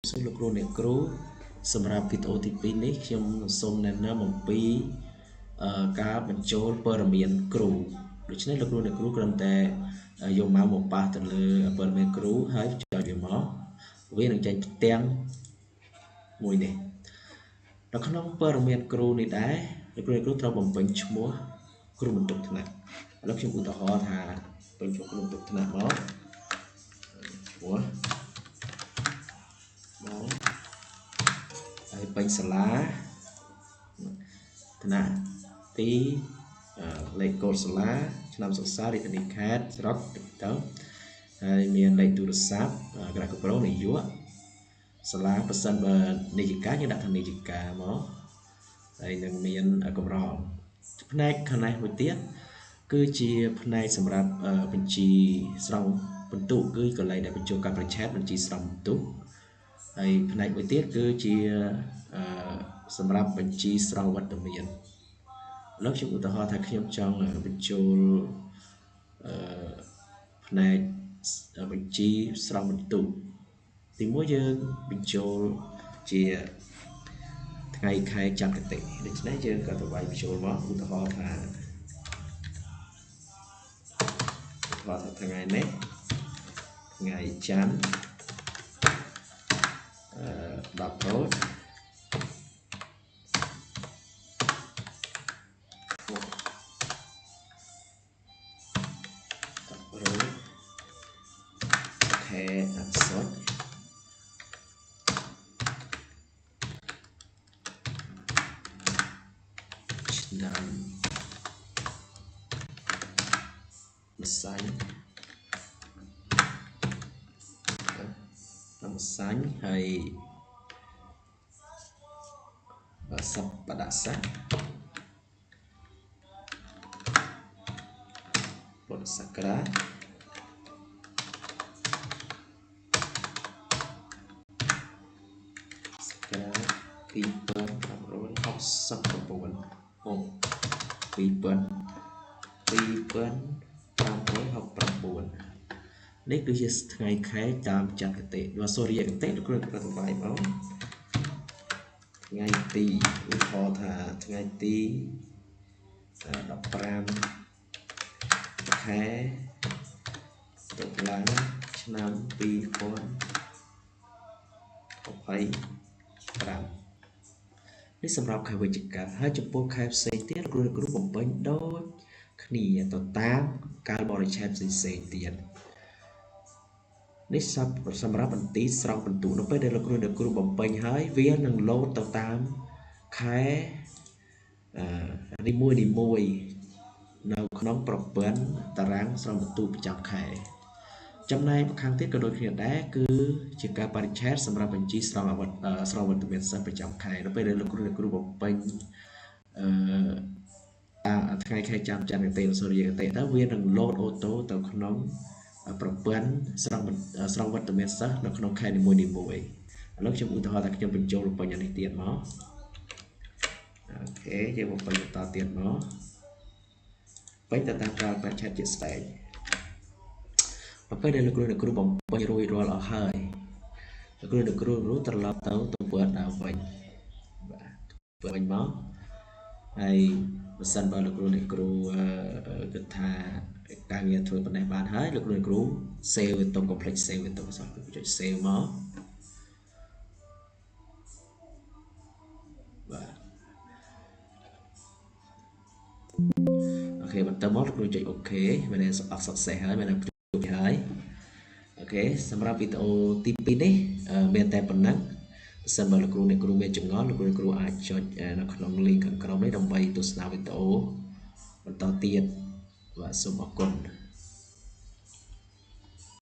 សូមលោកគ្រូអ្នកគ្រូសម្រាប់វីដេអូទី2នេះខ្ញុំសូមណែនាំអំពីការបញ្ចូលព័ត៌មានគ្រូដូច្នេះលោកគ្រូអ្នកគ្រូគ្រាន់តែយកមកប៉ះទៅលើព័ត៌មានគ្រូហើយចុចវាមកវានឹងចេញផ្ទាំងមួយនេះនៅក្នុងព័ត៌មានគ្រូនេះដែរលោកគ្រូអ្នកគ្រូត្រូវបំពេញឈ្មោះគ្រូបន្ទុកថ្នាក់ឥឡូវខ្ញុំឧទាហរណ៍ថាពេញឈ្មោះគ្រូបន្ទុកថ្នាក់មកឈ្មោះមកហើយពេញសាលាថ្នាក់ទីលេខកូដសាលាឆ្នាំសិក្សារាជធានីខេត្តស្រុកទៅហើយមានលេខទូរស័ព្ទក្រាស់កប្រូនាយកសាលាប៉ះសិនបើនីយិកាយើងដាក់ថានីយិកាមកហើយនឹងមានកម្រងផ្នែកខាងនេះមួយទៀតគឺជាផ្នែកសម្រាប់បញ្ជីស្រង់បន្ទុកគឺកន្លែងដែលបញ្ចូលការប្រឆាតបញ្ជីស្រង់បន្ទុកហើយផ្នែកមួយទៀតគឺជាសម្រាប់បញ្ជីស្រង់វត្តមានឥឡូវខ្ញុំឧទាហរណ៍ថាខ្ញុំចង់បញ្ចូលផ្នែកបញ្ជីស្រង់បន្ទុកទីមួយយើងបញ្ចូលជាថ្ងៃខែចន្ទគតិដូច្នេះយើងក៏ទៅវាយបញ្ចូលមកឧទាហរណ៍ថាថ្ងៃនេះថ្ងៃច័ន្ទ10 រោចខែអសត់ឆ្នាំម្សាញ់ហើយសប្តាហ៍ស័កពុទ្ធសករាជ2569នេះគឺជាថ្ងៃខែតាមចន្ទគតិបើសូរិយគតិលោកគ្រូប្រតិបត្តិមកថ្ងៃទីឧទាហរណ៍ថាថ្ងៃទី15ខែតុលាឆ្នាំ2025នេះសម្រាប់ខែវិច្ឆិកាហើយចំពោះខែផ្សេងទៀតគ្រូបំពេញដូចគ្នាទៅតាមកាលបរិច្ឆេទផ្សេងទៀតនេះសម្រាប់បន្ទីស្រង់បន្ទុកនៅពេលដែលលោកគ្រូបំពេញហើយវានឹងលោតទៅតាមខែនីមួយនៅក្នុងប្រព័ន្ធតារាងស្រង់បន្ទុកប្រចាំខែចំណែកខាងទៀតក៏ដូចគ្នាដែរគឺជាការបរិច្ឆេទសម្រាប់បញ្ជីស្រង់វត្តមានសិស្សប្រចាំខែនៅពេលដែលលោកគ្រូបំពេញថ្ងៃខែច័ន្ទគតិសូរិយគតិទៅវានឹងលោតអូតូទៅក្នុងប្រព័ន្ធស្រង់វត្តមានសិស្សនៅក្នុងខែនីមួយឥឡូវខ្ញុំឧទាហរណ៍ថាខ្ញុំបញ្ចូលបញ្ញនេះទៀតមកអូខេយើងបំពេញបន្តទៀតមកពេញទៅតាមកាលបរិច្ឆេទជាក់ស្ដែងពេលដែលលោកគ្រូបំពេញរួចរាល់អស់ហើយលោកគ្រូត្រឡប់ទៅពណ៌ដើមវិញបាទវិញមកហើយបើសិនបើលោកគ្រូគិតថាការងារធ្វើប៉ុណ្ណេះបានហើយលោកគ្រូ save វាទៅ complete save វាទៅសោះចុច save មកបាទអូខេបន្តមកលោកគ្រូចុច OK មានអក្សរ success ហើយមានជួបហើយអូខេសម្រាប់វីដេអូទី2នេះមានតែប៉ុណ្ណឹងបើសិនបើលោកគ្រូអ្នកគ្រូមានចម្ងល់លោកគ្រូអាចចុចនៅក្នុង link ខាងក្រោមនេះដើម្បីទស្សនាវីដេអូបន្តទៀតបាទសូមអរគុណ